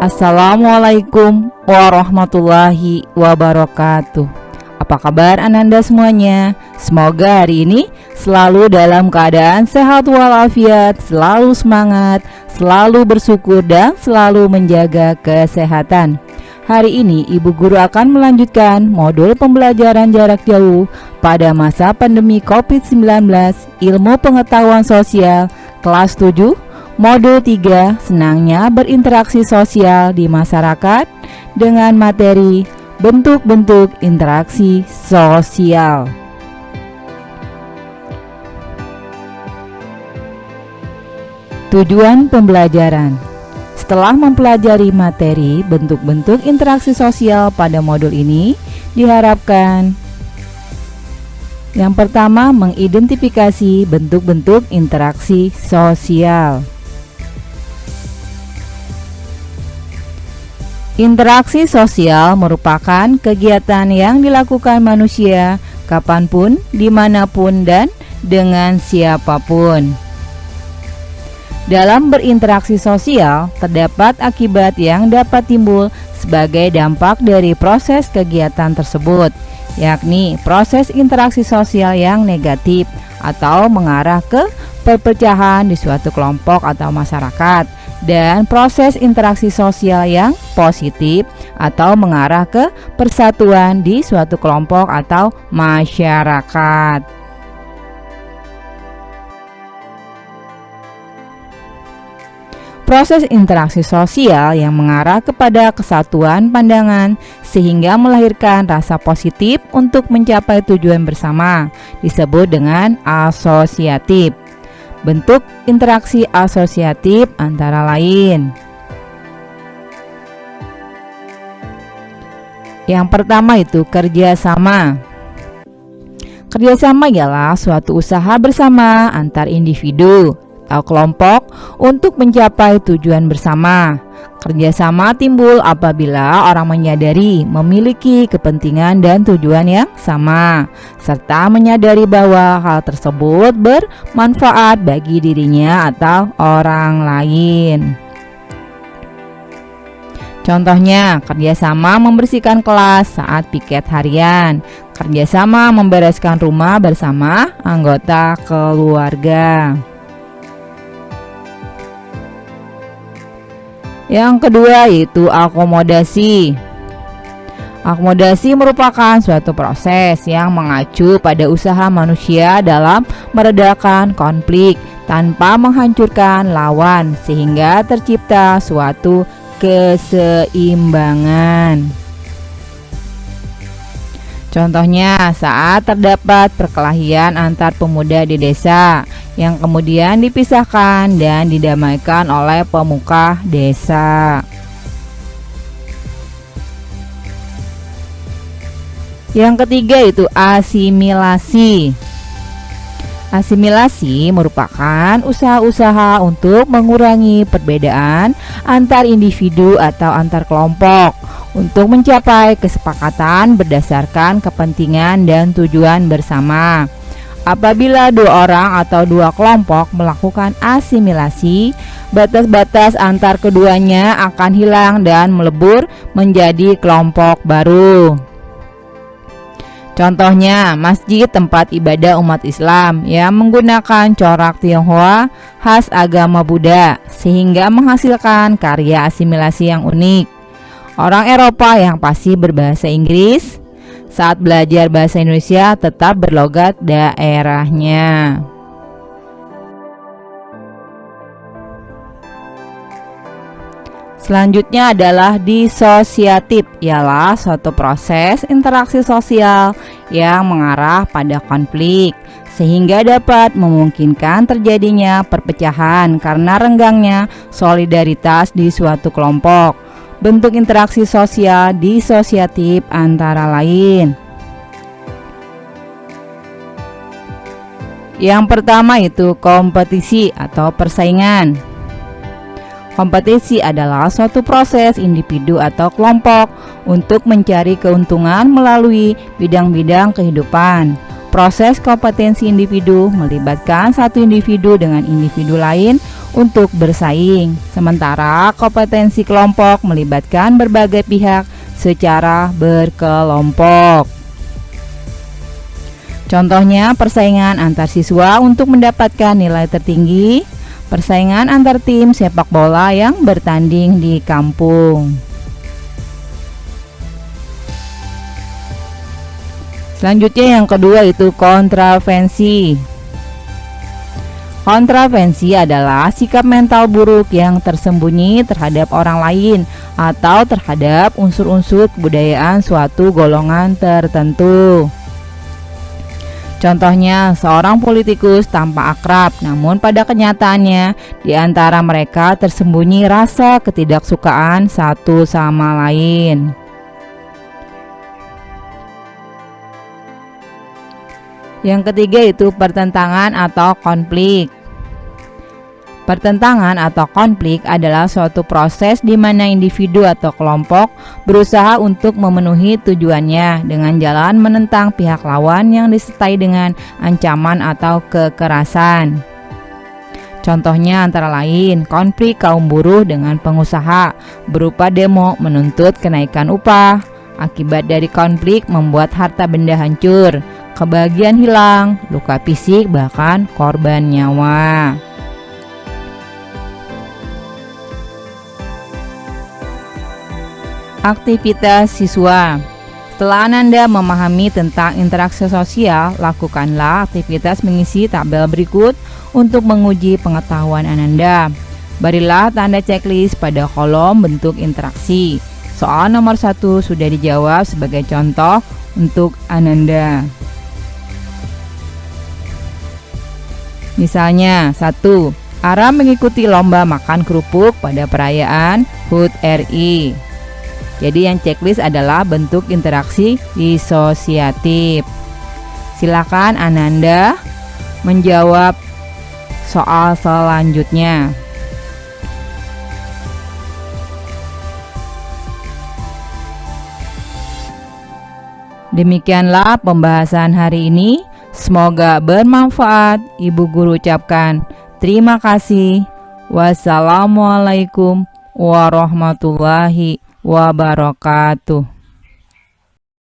Assalamualaikum warahmatullahi wabarakatuh. Apa kabar Ananda semuanya? Semoga hari ini selalu dalam keadaan sehat walafiat, selalu semangat, selalu bersyukur dan selalu menjaga kesehatan. Hari ini Ibu Guru akan melanjutkan modul pembelajaran jarak jauh pada masa pandemi COVID-19 Ilmu Pengetahuan Sosial kelas 7 Modul 3, senangnya berinteraksi sosial di masyarakat dengan materi bentuk-bentuk interaksi sosial. Tujuan pembelajaran. Setelah mempelajari materi bentuk-bentuk interaksi sosial pada modul ini, diharapkan yang pertama mengidentifikasi bentuk-bentuk interaksi sosial. Interaksi sosial merupakan kegiatan yang dilakukan manusia kapanpun, dimanapun, dan dengan siapapun. Dalam berinteraksi sosial, terdapat akibat yang dapat timbul sebagai dampak dari proses kegiatan tersebut, yakni proses interaksi sosial yang negatif atau mengarah ke perpecahan di suatu kelompok atau masyarakat, dan proses interaksi sosial yang positif atau mengarah ke persatuan di suatu kelompok atau masyarakat. Proses interaksi sosial yang mengarah kepada kesatuan pandangan sehingga melahirkan rasa positif untuk mencapai tujuan bersama disebut dengan asosiatif. Bentuk interaksi asosiatif antara lain. Yang pertama itu kerjasama. Kerjasama ialah suatu usaha bersama antar individu atau kelompok untuk mencapai tujuan bersama. Kerjasama timbul apabila orang menyadari memiliki kepentingan dan tujuan yang sama, serta menyadari bahwa hal tersebut bermanfaat bagi dirinya atau orang lain. Contohnya, kerjasama membersihkan kelas saat piket harian, kerjasama membereskan rumah bersama anggota keluarga. Yang kedua yaitu akomodasi. Akomodasi merupakan suatu proses yang mengacu pada usaha manusia dalam meredakan konflik tanpa menghancurkan lawan sehingga tercipta suatu keseimbangan. Contohnya saat terdapat perkelahian antar pemuda di desa yang kemudian dipisahkan dan didamaikan oleh pemuka desa. Yang ketiga itu asimilasi. Asimilasi merupakan usaha-usaha untuk mengurangi perbedaan antar individu atau antar kelompok untuk mencapai kesepakatan berdasarkan kepentingan dan tujuan bersama. Apabila dua orang atau dua kelompok melakukan asimilasi, batas-batas antar keduanya akan hilang dan melebur menjadi kelompok baru. Contohnya, masjid tempat ibadah umat Islam yang menggunakan corak Tionghoa khas agama Buddha sehingga menghasilkan karya asimilasi yang unik. Orang Eropa yang fasih berbahasa Inggris saat belajar bahasa Indonesia tetap berlogat daerahnya. Selanjutnya adalah disosiatif, ialah suatu proses interaksi sosial yang mengarah pada konflik sehingga dapat memungkinkan terjadinya perpecahan karena renggangnya solidaritas di suatu kelompok. Bentuk interaksi sosial disosiatif antara lain. Yang pertama itu kompetisi atau persaingan. Kompetisi adalah suatu proses individu atau kelompok untuk mencari keuntungan melalui bidang-bidang kehidupan. Proses kompetensi individu melibatkan satu individu dengan individu lain untuk bersaing. Sementara kompetensi kelompok melibatkan berbagai pihak secara berkelompok. Contohnya persaingan antar siswa untuk mendapatkan nilai tertinggi, persaingan antar tim sepak bola yang bertanding di kampung. Selanjutnya yang kedua itu kontravensi. Kontravensi adalah sikap mental buruk yang tersembunyi terhadap orang lain atau terhadap unsur-unsur kebudayaan suatu golongan tertentu. Contohnya, seorang politikus tampak akrab, namun pada kenyataannya di antara mereka tersembunyi rasa ketidaksukaan satu sama lain. Yang ketiga itu pertentangan atau konflik. Pertentangan atau konflik adalah suatu proses di mana individu atau kelompok berusaha untuk memenuhi tujuannya dengan jalan menentang pihak lawan yang disertai dengan ancaman atau kekerasan. Contohnya antara lain konflik kaum buruh dengan pengusaha berupa demo menuntut kenaikan upah. Akibat dari konflik membuat harta benda hancur, kebahagiaan hilang, luka fisik, bahkan korban nyawa. Aktivitas siswa. Setelah Ananda memahami tentang interaksi sosial, lakukanlah aktivitas mengisi tabel berikut untuk menguji pengetahuan Ananda. Berilah tanda checklist pada kolom bentuk interaksi. Soal nomor 1 sudah dijawab sebagai contoh untuk Ananda. Misalnya 1. Ara mengikuti lomba makan kerupuk pada perayaan HUT RI. Jadi yang checklist adalah bentuk interaksi disosiatif. Silakan Ananda menjawab soal selanjutnya. Demikianlah pembahasan hari ini. Semoga bermanfaat. Ibu guru ucapkan terima kasih. Wassalamualaikum warahmatullahi wabarakatuh.